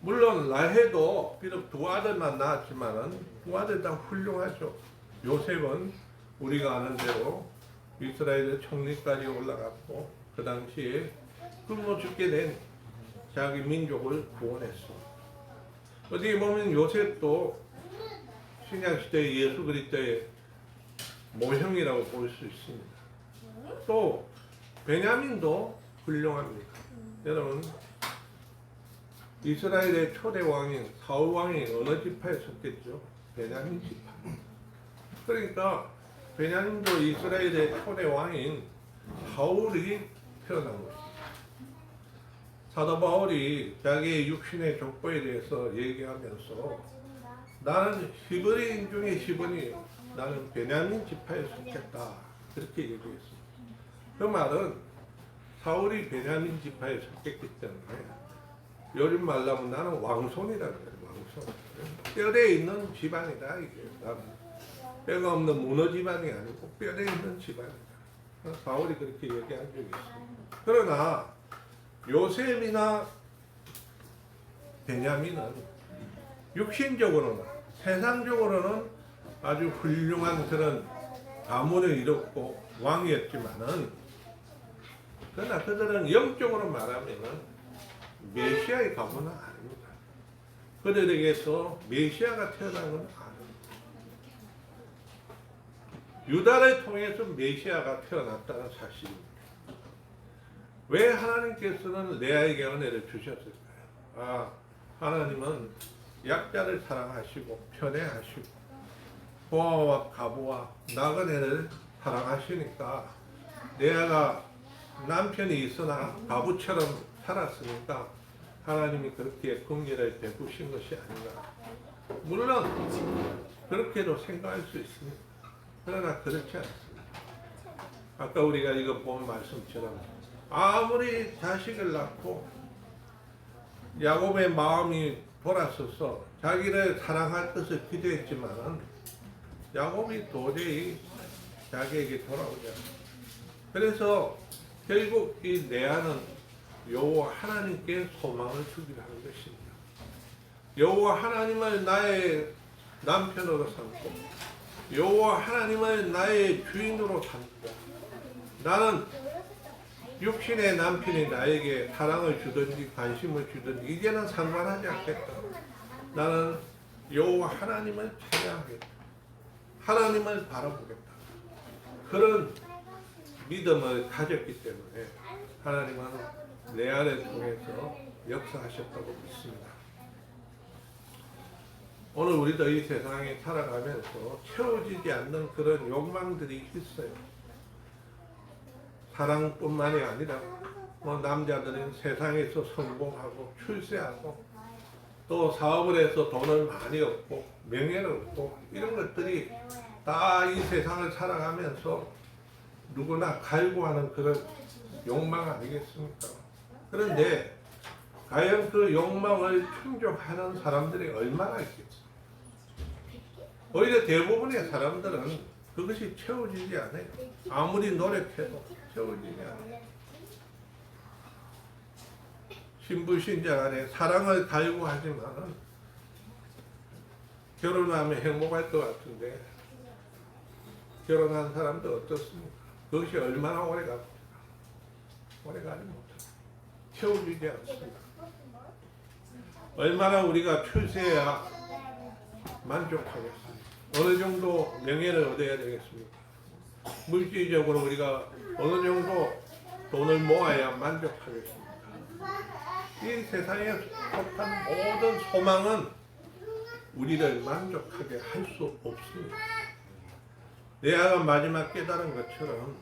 물론 라헬도 비록 두 아들만 낳았지만은 두 아들 다 훌륭하죠. 요셉은 우리가 아는 대로 이스라엘의 총리까지 올라갔고 그 당시에 굶어 죽게 된 자기 민족을 구원했습니다. 어떻게 보면 요셉도 신약시대 예수 그리스도의 모형이라고 볼 수 있습니다. 또 베냐민도 훌륭합니다. 여러분 이스라엘의 초대 왕인 사울 왕이 어느 지파에 속했죠? 베냐민 지파. 그러니까 베냐민도 이스라엘의 초대 왕인 사울이 태어난 것입니다. 사도 바울이 자기의 육신의 족보에 대해서 얘기하면서 나는 히브리인 중에 히브리요. 나는 베냐민 지파에 속했다. 그렇게 얘기했습니다. 그 말은 사울이 베냐민 지파에 속했기 때문에 요즘 말하면 나는 왕손이라는 거예요. 왕손. 뼈대에 있는 집안이다. 이게 나는. 뼈가 없는 문어 집안이 아니고 뼈에 있는 집안이다. 바울이 그렇게 얘기한 적이 있습니다. 그러나 요셉이나 베냐민은 육신적으로는 세상적으로는 아주 훌륭한 그런 가문을 이뤘고 왕이었지만은 그러나 그들은 영적으로 말하면은 메시아의 가문은 아닙니다. 그들에게서 메시아가 태어난 건 아닙니다. 유다를 통해서 메시아가 태어났다는 사실입니다. 왜 하나님께서는 레아에게 은혜를 주셨을까요? 하나님은 약자를 사랑하시고 편애하시고 고아와 가부와 나그네를 사랑하시니까 레아가 남편이 있으나 가부처럼 살았으니까 하나님이 그렇게 긍휼을 베푸신 것이 아닌가. 물론 그렇게도 생각할 수 있습니다. 그러나 그렇지 않습니다. 아까 우리가 이거 본 말씀처럼 아무리 자식을 낳고 야곱의 마음이 돌아서서 자기를 사랑할 것을 기대했지만은 야곱이 도저히 자기에게 돌아오지 않습니다. 그래서 결국 이 레아는 여호와 하나님께 소망을 주기로 하는 것입니다. 여호와 하나님을 나의 남편으로 삼고 여호와 하나님을 나의 주인으로 삼고 나는 육신의 남편이 나에게 사랑을 주든지 관심을 주든지 이제는 상관하지 않겠다. 나는 여호와 하나님을 찬양하겠다. 하나님을 바라보겠다. 그런 믿음을 가졌기 때문에 하나님은 레아를 통해서 역사하셨다고 믿습니다. 오늘 우리도 이 세상에 살아가면서 채워지지 않는 그런 욕망들이 있어요. 사랑뿐만이 아니라 남자들은 세상에서 성공하고 출세하고 또 사업을 해서 돈을 많이 얻고 명예를 얻고 이런 것들이 다 이 세상을 살아가면서 누구나 갈구하는 그런 욕망 아니겠습니까? 그런데 과연 그 욕망을 충족하는 사람들이 얼마나 있겠어요? 오히려 대부분의 사람들은 그것이 채워지지 않아요. 아무리 노력해도 채워지지 않아요. 신부신자 간에 사랑을 갈구하지만은 결혼하면 행복할 것 같은데 결혼한 사람도 어떻습니까? 그것이 얼마나 오래 갑니까? 오래 가지 못합니다. 채워지지 않습니다. 얼마나 우리가 출세해야 만족하겠습니까? 어느 정도 명예를 얻어야 되겠습니까? 물질적으로 우리가 어느 정도 돈을 모아야 만족하겠습니까? 이 세상에 속한 모든 소망은 우리를 만족하게 할 수 없습니다. 레아가 마지막 깨달은 것처럼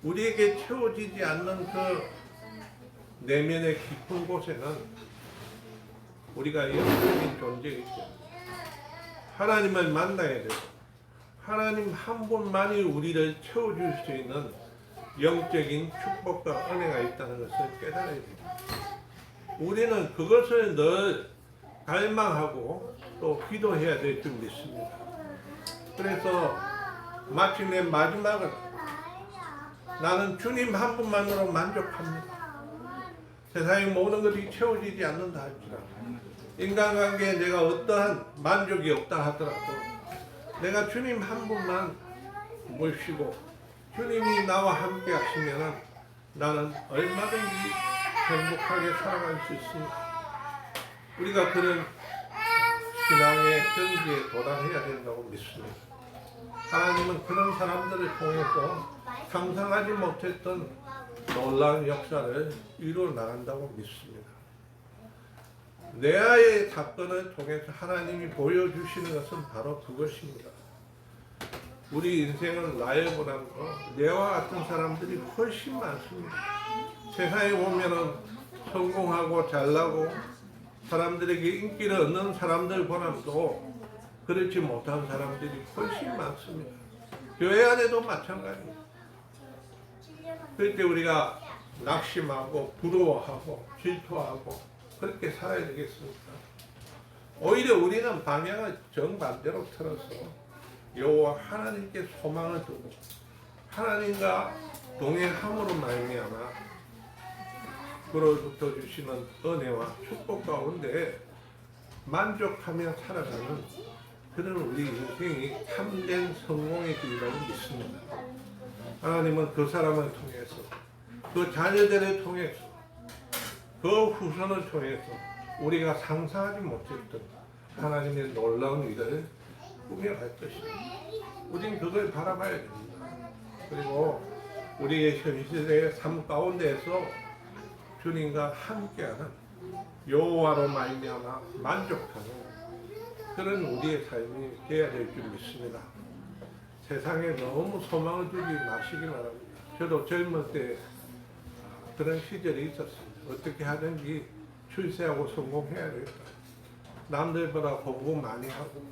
우리에게 채워지지 않는 그 내면의 깊은 곳에는 우리가 영적인 존재이기 때문에 하나님을 만나야 되고 하나님 한 분만이 우리를 채워줄 수 있는 영적인 축복과 은혜가 있다는 것을 깨달아야 됩니다. 우리는 그것을 늘 갈망하고 또 기도해야 될 줄 믿습니다. 그래서 마침내 마지막은 나는 주님 한 분만으로 만족합니다. 세상의 모든 것이 채워지지 않는다 할지라도 인간관계에 내가 어떠한 만족이 없다 하더라도 내가 주님 한 분만 모시고 주님이 나와 함께 하시면 나는 얼마든지 행복하게 살아갈 수 있습니다. 우리가 그런 신앙의 경지에 도달해야 된다고 믿습니다. 하나님은 그런 사람들을 통해서 상상하지 못했던 놀라운 역사를 이루어 나간다고 믿습니다. 레아의 사건을 통해서 하나님이 보여주시는 것은 바로 그것입니다. 우리 인생은 라헬보다도 레아와 같은 사람들이 훨씬 많습니다. 세상에 보면은 성공하고 잘나고 사람들에게 인기를 얻는 사람들보다도 그렇지 못한 사람들이 훨씬 많습니다. 교회 안에도 마찬가지입니다. 그럴 때 우리가 낙심하고 부러워하고 질투하고 그렇게 살아야 되겠습니까? 오히려 우리는 방향을 정반대로 틀어서 여호와 하나님께 소망을 두고 하나님과 동행함으로 말미암아 그로부터 주시는 은혜와 축복 가운데 만족하며 살아가는 그런 우리 인생이 참된 성공의 길이라고 믿습니다. 하나님은 그 사람을 통해서 그 자녀들을 통해서 그 후손을 통해서 우리가 상상하지 못했던 하나님의 놀라운 일을 꾸며갈 것입니다. 우리는 그걸 바라봐야 됩니다. 그리고 우리의 현실의 삶 가운데에서 주님과 함께하는 여호와로 말미암아 만족하는 그런 우리의 삶이 되어야 될 줄 믿습니다. 세상에 너무 소망을 두지 마시기 바랍니다. 저도 젊을 때 그런 시절이 있었습니다. 어떻게 하든지 출세하고 성공해야 되겠다. 남들보다 공부 많이 하고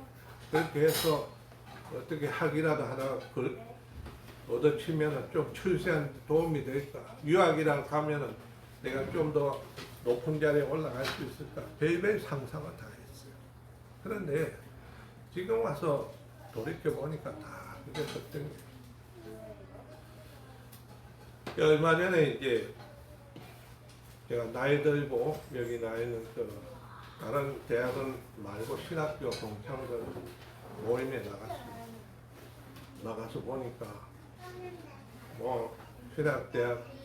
그렇게 해서 어떻게 학이라도 하나 얻어치면 좀 출세한 데 도움이 될까. 유학이랑 가면은 내가 좀 더 높은 자리에 올라갈 수 있을까. 별별 상상을 다 했어요. 그런데 지금 와서 돌이켜보니까 다 그게 헛된 거예요. 얼마 전에 이제 제가 나이 들고 여기 나이는 다른 대학은 말고 신학교 동창들 모임에 나갔습니다. 나가서 보니까 뭐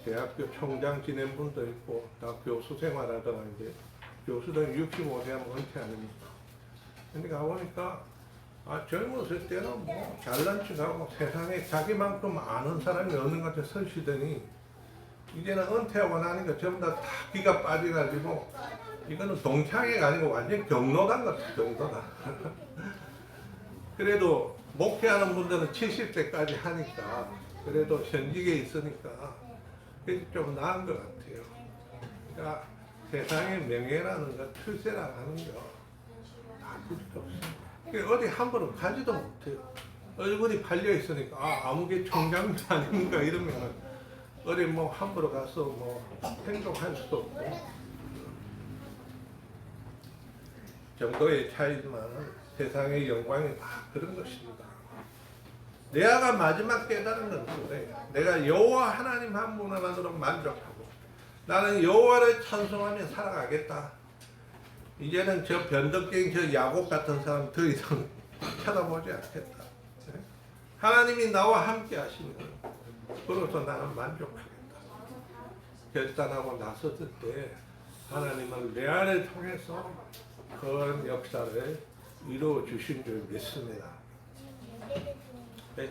대학교 총장 지낸 분도 있고 다 교수 생활하다가 이제 교수들은 65세 하면 은퇴 아닙니까? 근데 가보니까 젊었을 때는 뭐 잘난 척하고 세상에 자기만큼 아는 사람이 없는 것 같아 서시더니 이제는 은퇴하고 나니까 전부 다 기가 빠져가지고 이거는 동창회가 아니고 완전 경로당 같은 경로당. 그래도 목회하는 분들은 70세까지 하니까 그래도 현직에 있으니까 그게 좀 나은 것 같아요. 그러니까 세상의 명예라는 거, 출세라는 거 다 필요 없어요. 어디 함부로 가지도 못해요. 얼굴이 팔려 있으니까 아무개 총장도 아닌가 이러면은 어디 뭐 함부로 가서 뭐 행동할 수도 없고 정도의 차이지만 세상의 영광이 다 그런 것입니다. 레아가 마지막 깨달은 건 그거예요. 내가 여호와 하나님 한 분만으로 만족하고 나는 여호와를 찬송하며 살아가겠다. 이제는 저 변덕쟁이 저 야곱 같은 사람 더 이상 쳐다보지 않겠다. 하나님이 나와 함께 하시면 그로서 나는 만족하겠다. 결단하고 나섰을 때 하나님은 레아를 통해서 그런 역사를 이루어 주신 줄 믿습니다.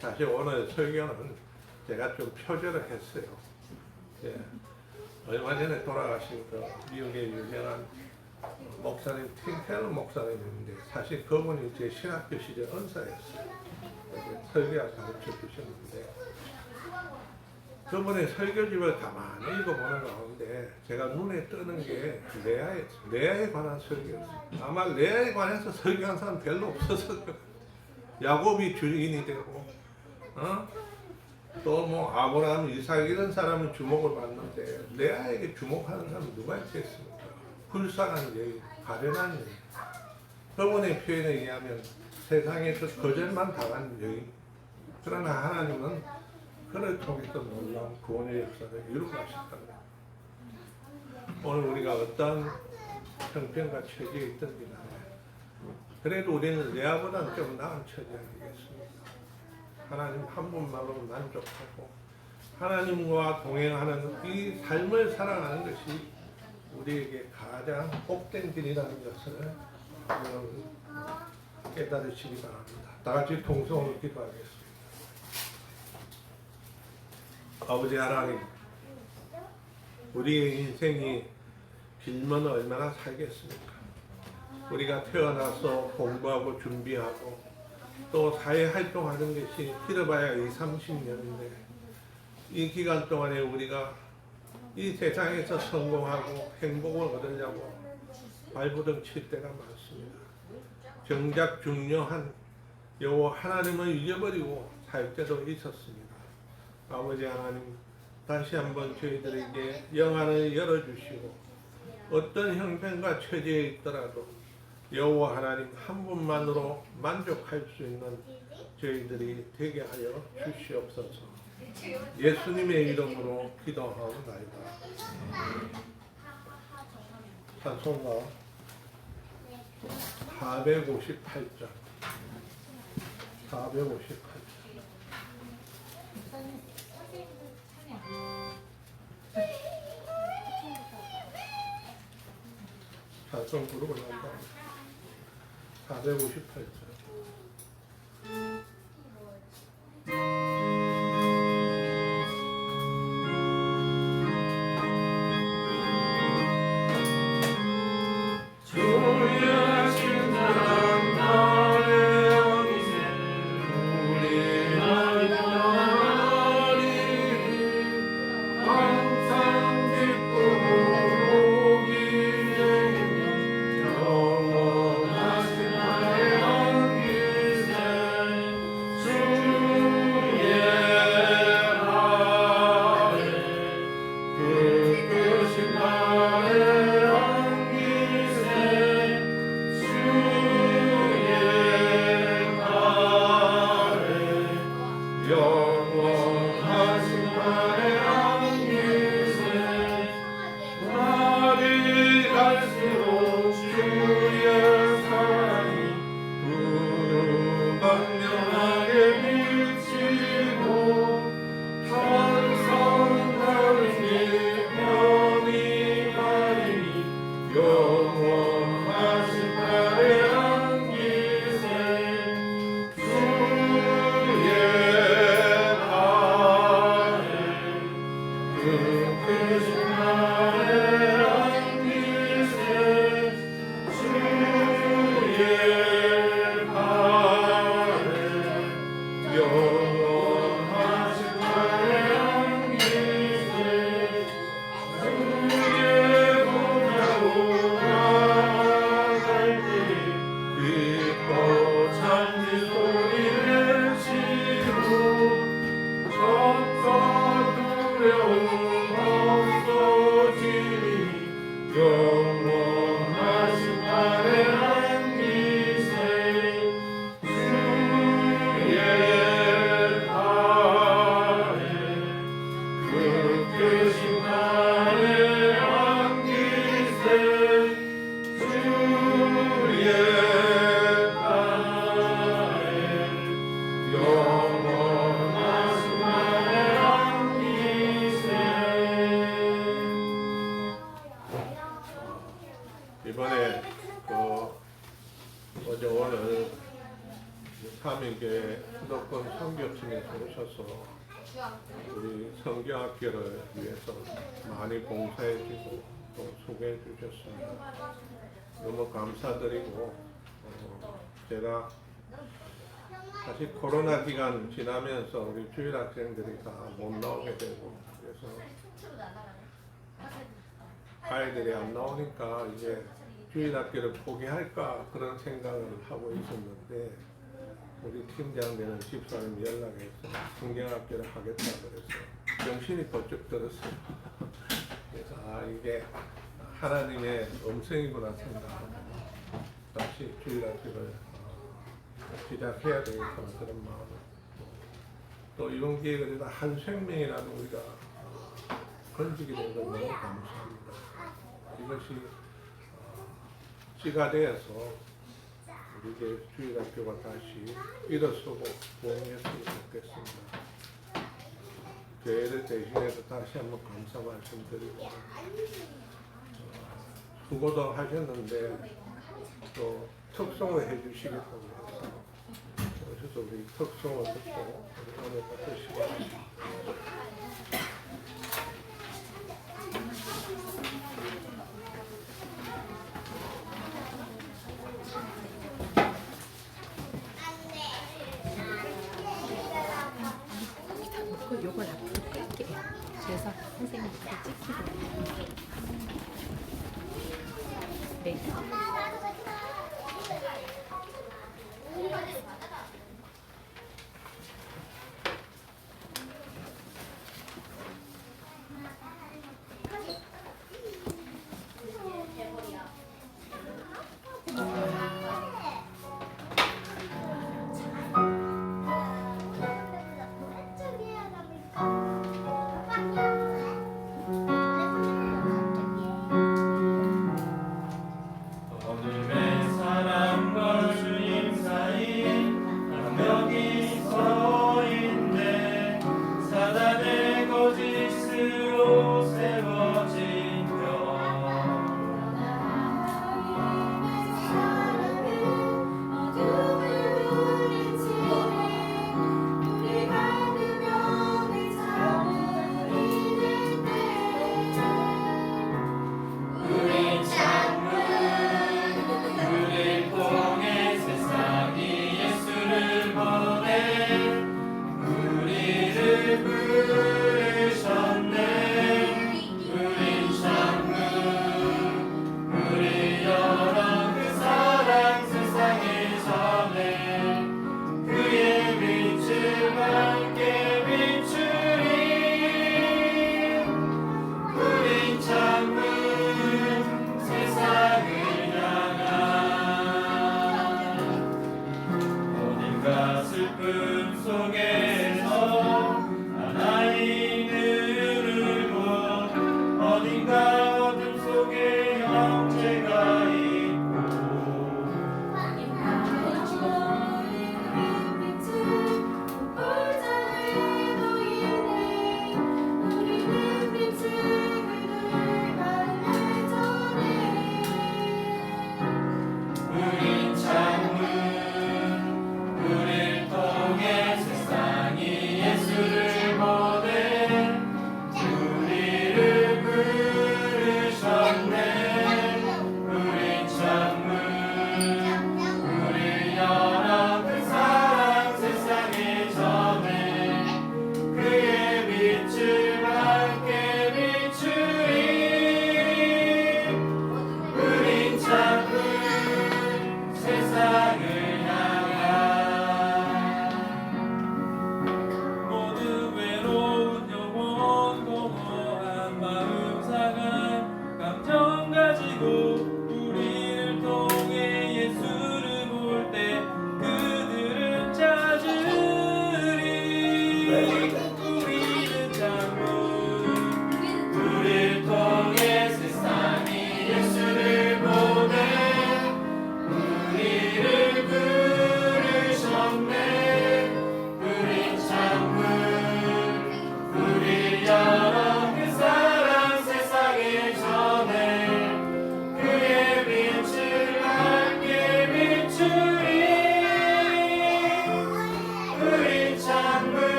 사실 오늘 설교는 제가 좀 표절을 했어요. 예. 얼마 전에 돌아가신 미국의 유명한 목사님 팀켈러 목사님인데 사실 그분이 제 신학교 시절 은사였어요. 설교를 가르쳐 주셨는데 그분의 설교집을 가만히 읽어보는 가운데 제가 눈에 뜨는 게 레아에 관한 설교였어요. 아마 레아에 관해서 설교한 사람 별로 없었을 것 같아요. 야곱이 주인이 되고 또 뭐 아브라함, 이삭 이런 사람은 주목을 받는데 레아에게 주목하는 사람은 누가 있겠습니까? 불쌍한 여인, 가련한 여인. 그분의 표현에 의하면 세상에서 거절만 당한 여인. 그러나 하나님은 그를 통해서 놀라운 구원의 역사를 이루고 하셨답니다. 오늘 우리가 어떤 형편과 처지에 있든지 그래도 우리는 레아보다는 좀 나은 처지 아니겠습니까? 하나님 한 분만으로 만족하고 하나님과 동행하는 이 삶을 살아가는 것이 우리에게 가장 복된 길이라는 것을 여러분 깨달으시기 바랍니다. 다 같이 통성으로 기도하겠습니다. 아버지 하나님, 우리의 인생이 길면 얼마나 살겠습니까? 우리가 태어나서 공부하고 준비하고 또 사회활동하는 것이 길어봐야 20-30년인데 이 기간 동안에 우리가 이 세상에서 성공하고 행복을 얻으려고 발부둥 칠 때가 많습니다. 정작 중요한 여호와 하나님을 잊어버리고 살 때도 있었습니다. 아버지 하나님, 다시 한번 저희들에게 영안을 열어주시고 어떤 형편과 처지에 있더라도 여호와 하나님 한 분만으로 만족할 수 있는 저희들이 되게 하여 주시옵소서. 예수님의 이름으로 기도하옵나이다. 찬송가 458장 458장 찬송 부르고 난다. 458장 이번에 어제 오늘 삼일교회 수도권 선교팀에서 오셔서 우리 성경학교를 위해서 많이 봉사해주고 또 소개해 주셨습니다. 너무 감사드리고 제가 사실 코로나 기간 지나면서 우리 주일 학생들이 다 못 나오게 되고 그래서 아이들이 안 나오니까 이제 주일학교를 포기할까 그런 생각을 하고 있었는데 우리 팀장되는 집사님이 연락해서 성경학교를 하겠다 그래서 정신이 번쩍 들었어요. 그래서 이게 하나님의 음성이구나 생각하고 다시 주일학교를 시작해야 되겠다는 그런 마음을 또 이번 기회가 한 생명이라도 우리가 건지게 된 건 너무 감사합니다. 이것이 씨가 되어서 우리 주일학교가 다시 일어서고 부흥했으면 좋겠습니다. 교회를 대신해서 다시 한번 감사 말씀드리고 수고도 하셨는데 또 특송을 해주시겠다고 해서 그래서 우리 특송을 듣고 우리 오늘 같은 시간에 요걸 앞으로 끌게요. 그래서 선생님이 찍히고. 네.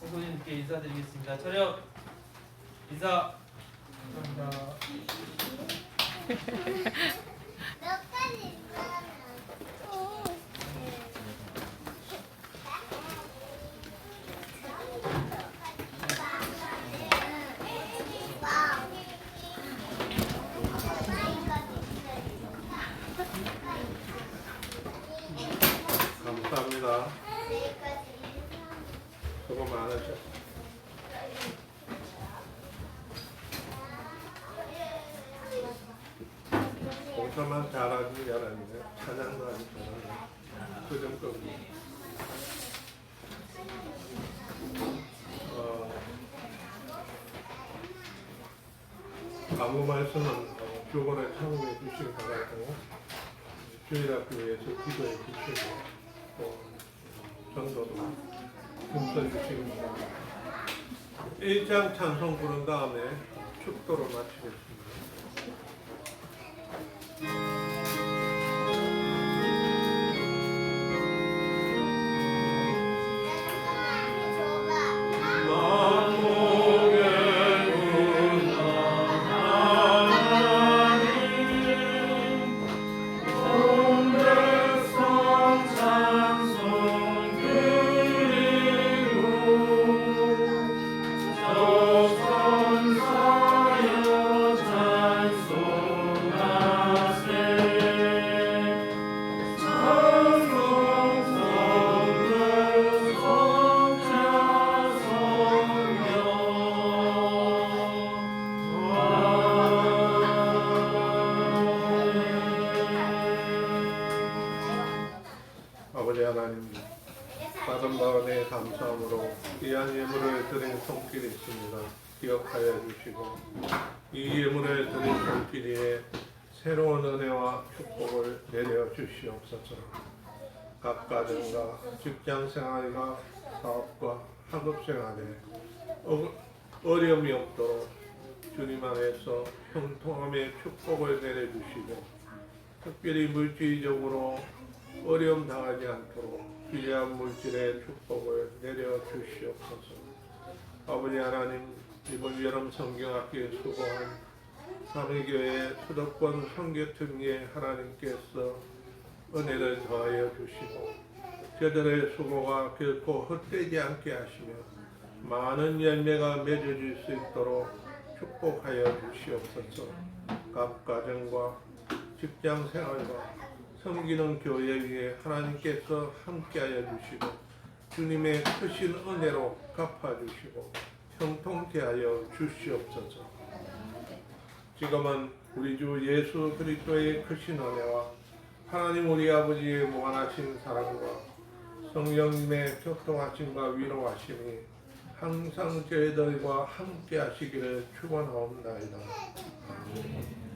성도님께 인사드리겠습니다. 차렷 인사. 감사합니다. 감사합니다. 수고 많으셨습니다. 봉사만 잘하지 잘하는데 찬양도 아주 잘하네. 그 정도입니다. 아무 말씀은 교본에 참여해 주시기 바라고 주일학교에서 기도해 주시고 또 전도도 힘써 주시기 바랍니다. 1장 찬송 부른 다음에 축도로 마치겠습니다. 아버지 하나님, 받은 바은혜 감사함으로 귀한 예물을 드린 손길이 있습니다. 기억하여 주시고 이 예물을 드린 손길에 새로운 은혜와 축복을 내려 주시옵소서. 각 가정과 직장생활과 사업과 학업생활에 어려움이 없도록 주님 안에서 형통함의 축복을 내려주시고 특별히 물질적으로 어려움 당하지 않도록 귀한 물질의 축복을 내려 주시옵소서. 아버지 하나님, 이번 여름 성경학기에 수고한 삼위교회 수도권 선교팀에 하나님께서 은혜를 더하여 주시고 저들의 수고가 결코 헛되지 않게 하시며 많은 열매가 맺어질 수 있도록 축복하여 주시옵소서. 각 가정과 직장생활과 섬기는 교회 위에 하나님께서 함께하여 주시고 주님의 크신 은혜로 갚아주시고 형통케 하여 주시옵소서. 지금은 우리 주 예수 그리스도의 크신 은혜와 하나님 우리 아버지의 무한하신 사랑과 성령님의 교통하심과 위로하심이 항상 저희들과 함께 하시기를 축원하옵나이다. 아멘.